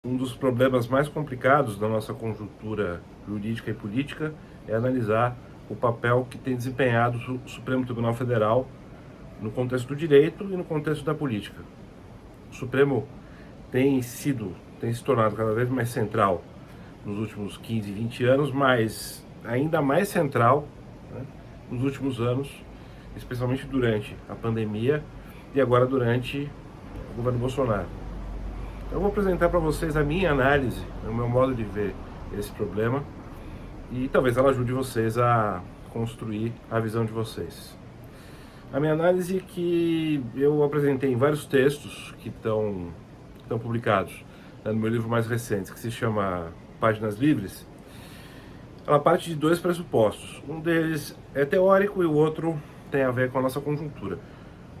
Um dos problemas mais complicados da nossa conjuntura jurídica e política é analisar o papel que tem desempenhado o Supremo Tribunal Federal no contexto do direito e no contexto da política. O Supremo tem se tornado cada vez mais central nos últimos 15, 20 anos, mas ainda mais central, né, nos últimos anos, especialmente durante a pandemia e agora durante o governo Bolsonaro. Eu vou apresentar para vocês a minha análise, o meu modo de ver esse problema e talvez ela ajude vocês a construir a visão de vocês. A minha análise que eu apresentei em vários textos que estão publicados, né, no meu livro mais recente, que se chama Páginas Livres, ela parte de dois pressupostos. Um deles é teórico e o outro tem a ver com a nossa conjuntura.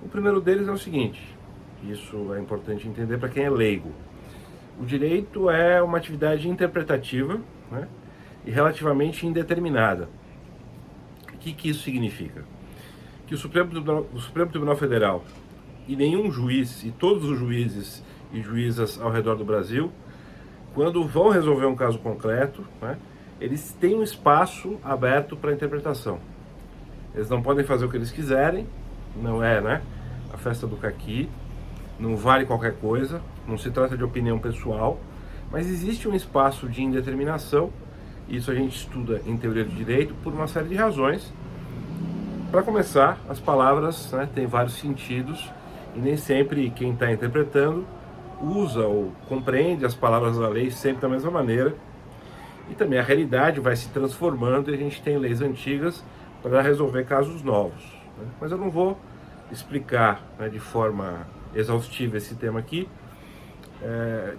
O primeiro deles é o seguinte: isso é importante entender para quem é leigo. O direito é uma atividade interpretativa, né, e relativamente indeterminada. O que isso significa? Que o Supremo Tribunal Federal e nenhum juiz, e todos os juízes e juízas ao redor do Brasil, quando vão resolver um caso concreto, né, eles têm um espaço aberto para interpretação. Eles não podem fazer o que eles quiserem, não é, né, a festa do caqui, não vale qualquer coisa, não se trata de opinião pessoal, mas existe um espaço de indeterminação, isso a gente estuda em teoria do direito por uma série de razões. Para começar, as palavras, né, têm vários sentidos e nem sempre quem está interpretando usa ou compreende as palavras da lei sempre da mesma maneira. E também a realidade vai se transformando e a gente tem leis antigas para resolver casos novos, né? Mas eu não vou explicar, né, de forma exaustiva esse tema aqui.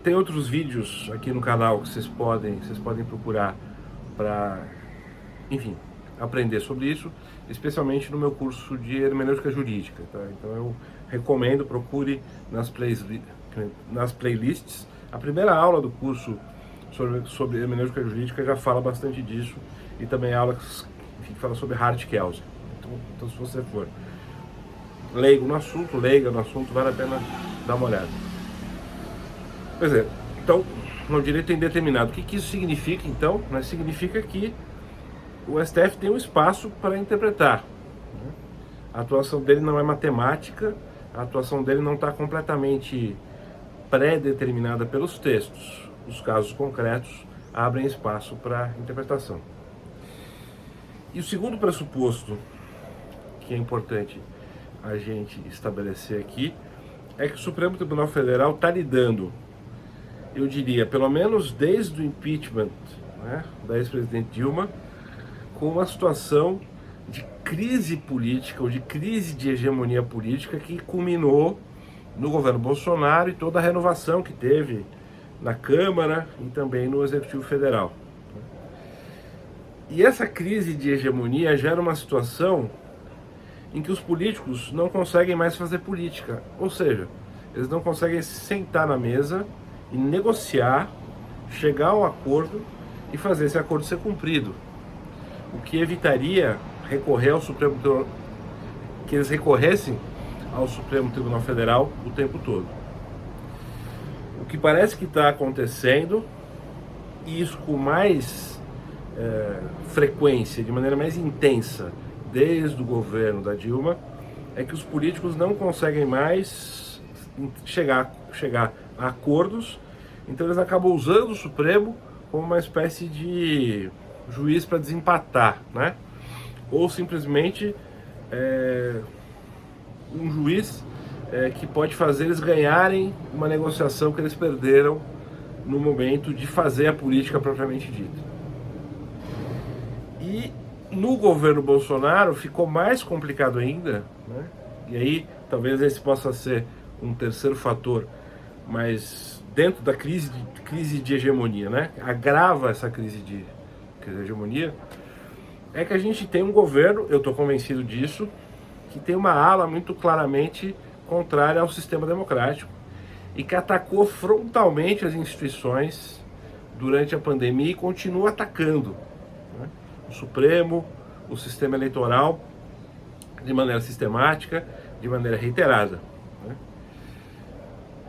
Tem outros vídeos aqui no canal que vocês podem procurar para, enfim, aprender sobre isso, especialmente no meu curso de hermenêutica jurídica, tá? Então eu recomendo, procure nas playlists. A primeira aula do curso sobre hermenêutica jurídica já fala bastante disso, e também aula que fala sobre hard causa. Então se você for leiga no assunto, vale a pena dar uma olhada. Pois é, então, no direito indeterminado, o que isso significa, então? Né? Significa que o STF tem um espaço para interpretar, né? A atuação dele não é matemática, a atuação dele não está completamente pré-determinada pelos textos. Os casos concretos abrem espaço para interpretação. E o segundo pressuposto que é importante a gente estabelecer aqui é que o Supremo Tribunal Federal está lidando, eu diria, pelo menos desde o impeachment, né, da ex-presidente Dilma, com uma situação de crise política ou de crise de hegemonia política que culminou no governo Bolsonaro e toda a renovação que teve na Câmara e também no Executivo Federal. E essa crise de hegemonia gera uma situação em que os políticos não conseguem mais fazer política, ou seja, eles não conseguem sentar na mesa e negociar, chegar a um acordo e fazer esse acordo ser cumprido, o que evitaria que eles recorressem ao Supremo Tribunal Federal o tempo todo. O que parece que está acontecendo, e isso com mais frequência, de maneira mais intensa, desde o governo da Dilma, é que os políticos não conseguem mais chegar a acordos, então eles acabam usando o Supremo como uma espécie de juiz para desempatar, né? Ou simplesmente um juiz que pode fazer eles ganharem uma negociação que eles perderam no momento de fazer a política propriamente dita. E no governo Bolsonaro ficou mais complicado ainda, né? E aí talvez esse possa ser um terceiro fator, mas dentro da crise de hegemonia, né? Agrava essa crise de hegemonia, é que a gente tem um governo, eu estou convencido disso, que tem uma ala muito claramente contrária ao sistema democrático e que atacou frontalmente as instituições durante a pandemia e continua atacando, né, o Supremo, o sistema eleitoral, de maneira sistemática, de maneira reiterada, né?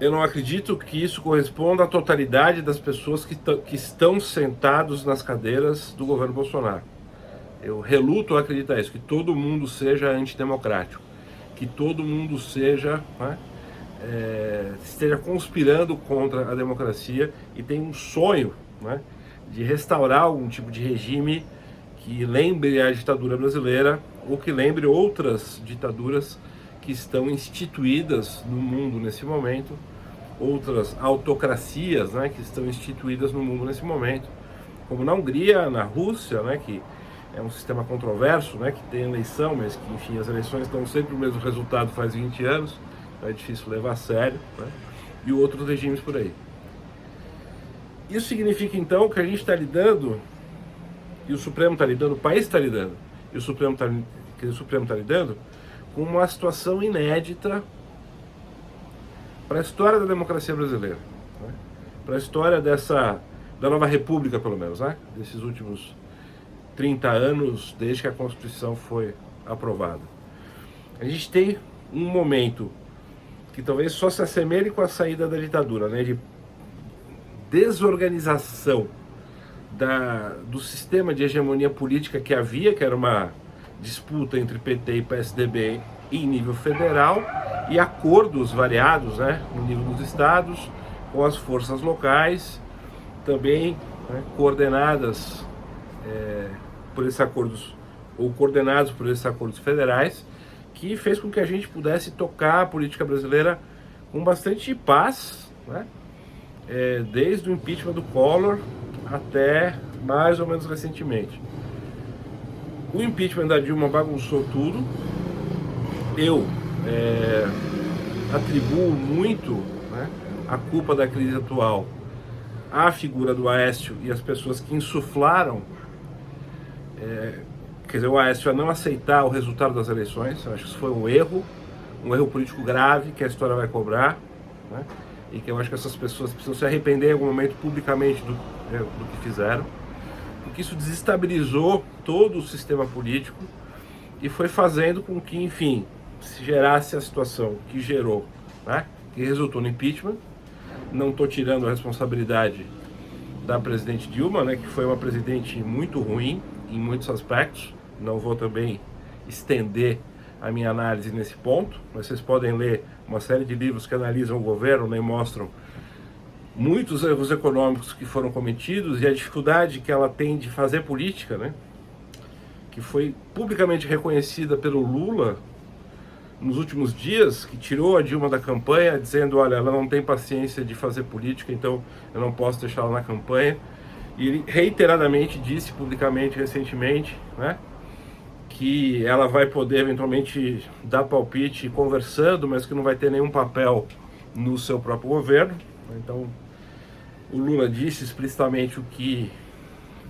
eu não acredito que isso corresponda à totalidade das pessoas que estão sentados nas cadeiras do governo Bolsonaro. Eu reluto a acreditar isso, que todo mundo seja antidemocrático, que todo mundo seja, né, esteja conspirando contra a democracia e tem um sonho, né, de restaurar algum tipo de regime que lembre a ditadura brasileira ou que lembre outras ditaduras que estão instituídas no mundo nesse momento, outras autocracias, né, que estão instituídas no mundo nesse momento, como na Hungria, na Rússia, né, que é um sistema controverso, né, que tem eleição, mas que, enfim, as eleições dão sempre o mesmo resultado faz 20 anos, então é difícil levar a sério, né, e outros regimes por aí. Isso significa, então, que a gente está lidando, e o Supremo está lidando, o país está lidando, e o Supremo está lidando com uma situação inédita para a história da democracia brasileira, né, para a história da nova república, pelo menos, né, desses últimos 30 anos desde que a Constituição foi aprovada. A gente tem um momento que talvez só se assemelhe com a saída da ditadura, né, de desorganização do sistema de hegemonia política que havia, que era uma disputa entre PT e PSDB em nível federal, e acordos variados, né, no nível dos estados, com as forças locais, também, né, coordenadas por esses acordos, ou coordenados por esses acordos federais, que fez com que a gente pudesse tocar a política brasileira com bastante paz, né? Desde o impeachment do Collor até mais ou menos recentemente. O impeachment da Dilma bagunçou tudo. Eu atribuo muito, né, a culpa da crise atual à figura do Aécio e as pessoas que insuflaram, quer dizer, o Aécio a não aceitar o resultado das eleições. Eu acho que isso foi um erro político grave que a história vai cobrar, né? E que eu acho que essas pessoas precisam se arrepender em algum momento publicamente do que fizeram, porque isso desestabilizou todo o sistema político e foi fazendo com que, enfim, se gerasse a situação que gerou, né? Que resultou no impeachment. Não estou tirando a responsabilidade da presidente Dilma, né, que foi uma presidente muito ruim em muitos aspectos. Não vou também estender a minha análise nesse ponto, mas vocês podem ler uma série de livros que analisam o governo, né, e mostram muitos erros econômicos que foram cometidos e a dificuldade que ela tem de fazer política, né, que foi publicamente reconhecida pelo Lula nos últimos dias, que tirou a Dilma da campanha, dizendo, olha, ela não tem paciência de fazer política, então eu não posso deixá-la na campanha. E ele reiteradamente disse publicamente, recentemente, né, que ela vai poder eventualmente dar palpite conversando, mas que não vai ter nenhum papel no seu próprio governo. Então, o Lula disse explicitamente o que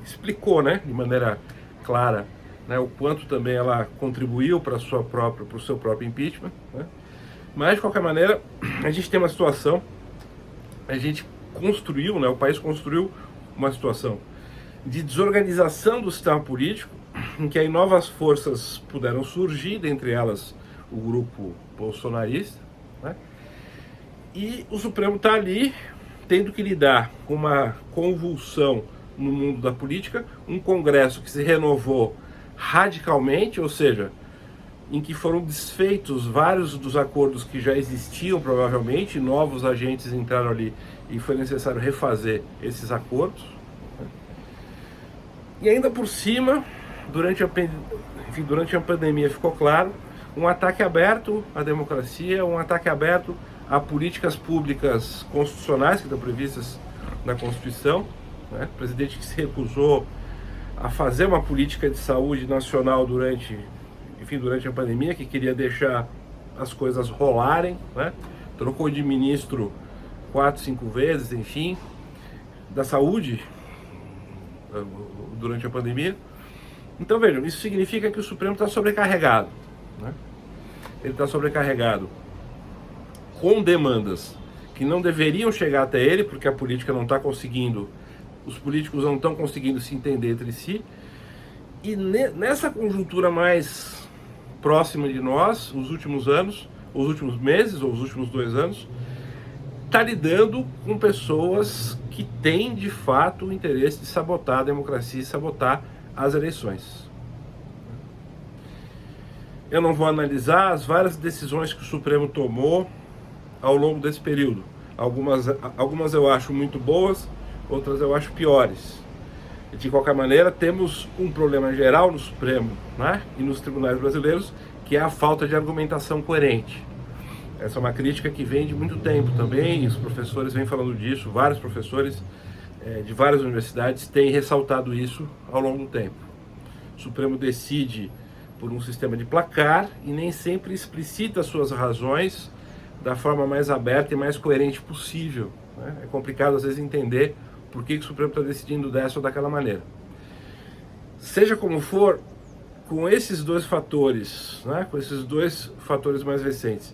explicou, né, de maneira clara, né, o quanto também ela contribuiu para o seu próprio impeachment, né? Mas, de qualquer maneira, a gente tem uma situação, a gente construiu, né, o país construiu uma situação de desorganização do sistema político, em que aí novas forças puderam surgir, dentre elas o grupo bolsonarista, né? E o Supremo está ali tendo que lidar com uma convulsão no mundo da política, um Congresso que se renovou radicalmente, ou seja, em que foram desfeitos vários dos acordos que já existiam provavelmente, novos agentes entraram ali e foi necessário refazer esses acordos, né? E ainda por cima, durante a pandemia ficou claro, um ataque aberto à democracia, um ataque aberto a políticas públicas constitucionais que estão previstas na Constituição, né? O presidente que se recusou a fazer uma política de saúde nacional durante a pandemia, que queria deixar as coisas rolarem, né? Trocou de ministro 4, 5 vezes, enfim, da saúde durante a pandemia. Então vejam, isso significa que o Supremo está sobrecarregado, né? Ele está sobrecarregado com demandas que não deveriam chegar até ele, porque a política não está conseguindo, os políticos não estão conseguindo se entender entre si. E nessa conjuntura mais próxima de nós, os últimos anos, os últimos meses ou os últimos 2 anos, está lidando com pessoas que têm, de fato, o interesse de sabotar a democracia e sabotar as eleições. Eu não vou analisar as várias decisões que o Supremo tomou ao longo desse período. Algumas eu acho muito boas, outras eu acho piores. De qualquer maneira, temos um problema geral no Supremo, né, e nos tribunais brasileiros, que é a falta de argumentação coerente. Essa é uma crítica que vem de muito tempo também, os professores vêm falando disso, vários professores de várias universidades têm ressaltado isso ao longo do tempo. O Supremo decide por um sistema de placar e nem sempre explicita suas razões da forma mais aberta e mais coerente possível, né? É complicado às vezes entender por que o Supremo está decidindo dessa ou daquela maneira. Seja como for, com esses dois fatores, né, com esses dois fatores mais recentes,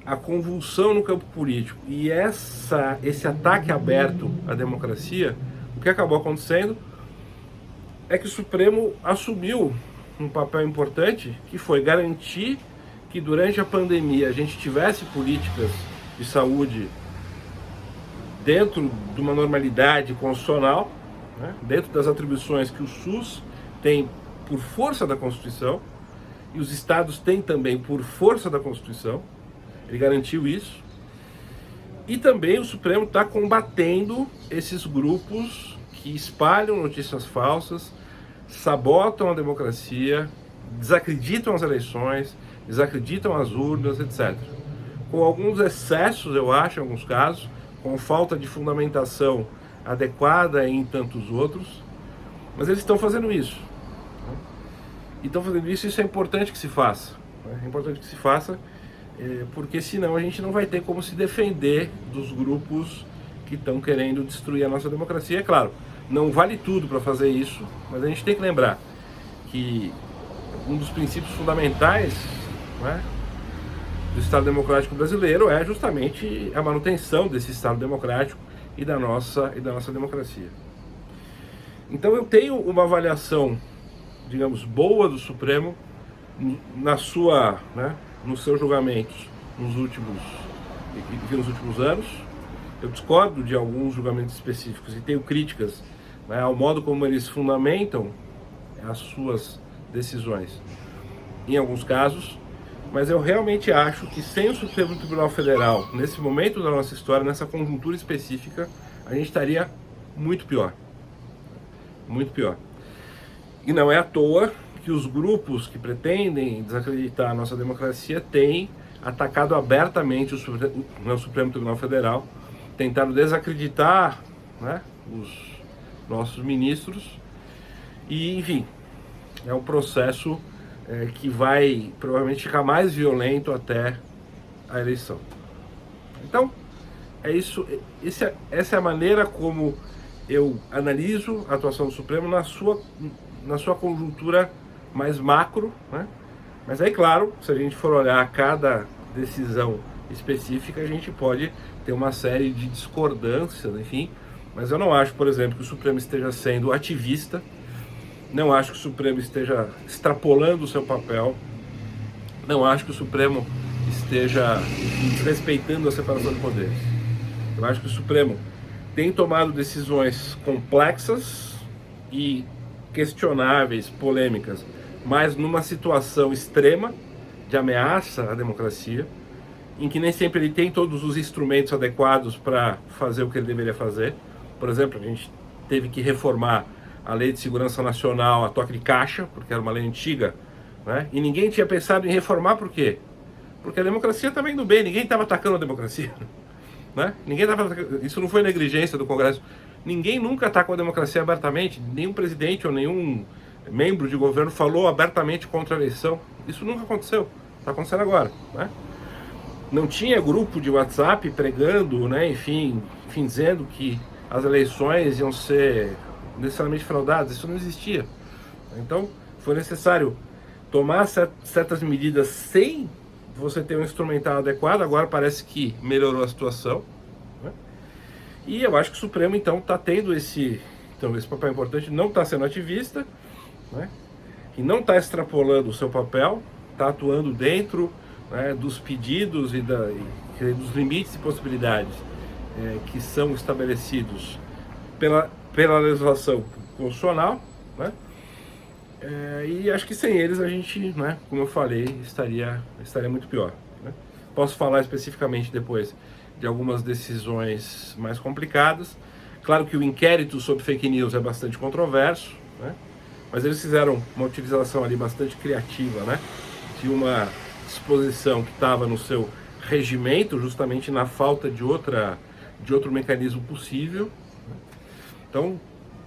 a convulsão no campo político e esse ataque aberto à democracia, o que acabou acontecendo é que o Supremo assumiu um papel importante, que foi garantir que durante a pandemia a gente tivesse políticas de saúde dentro de uma normalidade constitucional, né, dentro das atribuições que o SUS tem por força da Constituição e os estados têm também por força da Constituição. Ele garantiu isso. E também o Supremo está combatendo esses grupos que espalham notícias falsas, sabotam a democracia, desacreditam as eleições, desacreditam as urnas, etc. Com alguns excessos, eu acho, em alguns casos, com falta de fundamentação adequada em tantos outros, mas eles estão fazendo isso. E estão fazendo isso, isso é importante que se faça. É importante que se faça, porque senão a gente não vai ter como se defender dos grupos que estão querendo destruir a nossa democracia. É claro, não vale tudo para fazer isso, mas a gente tem que lembrar que um dos princípios fundamentais, né, do Estado Democrático brasileiro é justamente a manutenção desse Estado Democrático e da nossa democracia. Então eu tenho uma avaliação, digamos, boa do Supremo nos seus julgamentos nos últimos anos. Eu discordo de alguns julgamentos específicos e tenho críticas, né, ao modo como eles fundamentam as suas decisões em alguns casos, mas eu realmente acho que sem o Supremo Tribunal Federal, nesse momento da nossa história, nessa conjuntura específica, a gente estaria muito pior. Muito pior. E não é à toa que os grupos que pretendem desacreditar a nossa democracia têm atacado abertamente o Supremo Tribunal Federal, tentado desacreditar, né, os nossos ministros, e, enfim, é um processo que vai provavelmente ficar mais violento até a eleição. Então, é isso. Essa é a maneira como eu analiso a atuação do Supremo na sua conjuntura mais macro, né? Mas aí, claro, se a gente for olhar cada decisão específica, a gente pode ter uma série de discordâncias, enfim. Mas eu não acho, por exemplo, que o Supremo esteja sendo ativista, não acho que o Supremo esteja extrapolando o seu papel, não acho que o Supremo esteja desrespeitando a separação de poderes. Eu acho que o Supremo tem tomado decisões complexas e questionáveis, polêmicas, mas numa situação extrema de ameaça à democracia, em que nem sempre ele tem todos os instrumentos adequados para fazer o que ele deveria fazer. Por exemplo, a gente teve que reformar a Lei de Segurança Nacional a toque de caixa, porque era uma lei antiga, né? E ninguém tinha pensado em reformar. Por quê? Porque a democracia estava indo bem, ninguém estava atacando a democracia, né? Isso não foi negligência do Congresso. Ninguém nunca atacou a democracia abertamente, nenhum presidente ou nenhum membro de governo falou abertamente contra a eleição. Isso nunca aconteceu, está acontecendo agora, né? Não tinha grupo de WhatsApp pregando, né, enfim, dizendo que as eleições iam ser necessariamente fraudadas. Isso não existia. Então foi necessário tomar certas medidas sem você ter um instrumental adequado. Agora parece que melhorou a situação, né? E eu acho que o Supremo então está tendo esse papel importante, não está sendo ativista, né, e não está extrapolando o seu papel, está atuando dentro, né, dos pedidos e dos limites e possibilidades que são estabelecidos pela legislação constitucional, né? E acho que sem eles a gente, né, como eu falei, estaria muito pior, né? Posso falar especificamente depois de algumas decisões mais complicadas. Claro que o inquérito sobre fake news é bastante controverso, né? Mas eles fizeram uma utilização ali bastante criativa, né, de uma disposição que estava no seu regimento, justamente na falta de outro mecanismo possível. Então,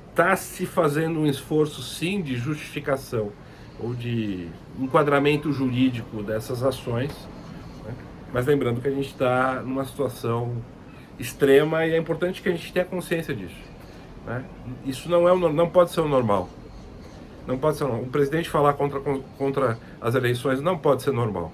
está se fazendo um esforço, sim, de justificação ou de enquadramento jurídico dessas ações, né? Mas lembrando que a gente está numa situação extrema e é importante que a gente tenha consciência disso, né? Isso não pode ser o normal. Não pode ser normal. Um presidente falar contra as eleições não pode ser normal.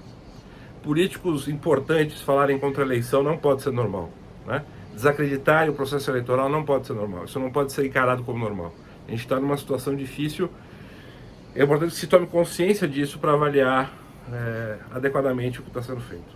Políticos importantes falarem contra a eleição não pode ser normal, né? Desacreditarem o processo eleitoral não pode ser normal. Isso não pode ser encarado como normal. A gente está numa situação difícil. É importante que se tome consciência disso para avaliar adequadamente o que está sendo feito.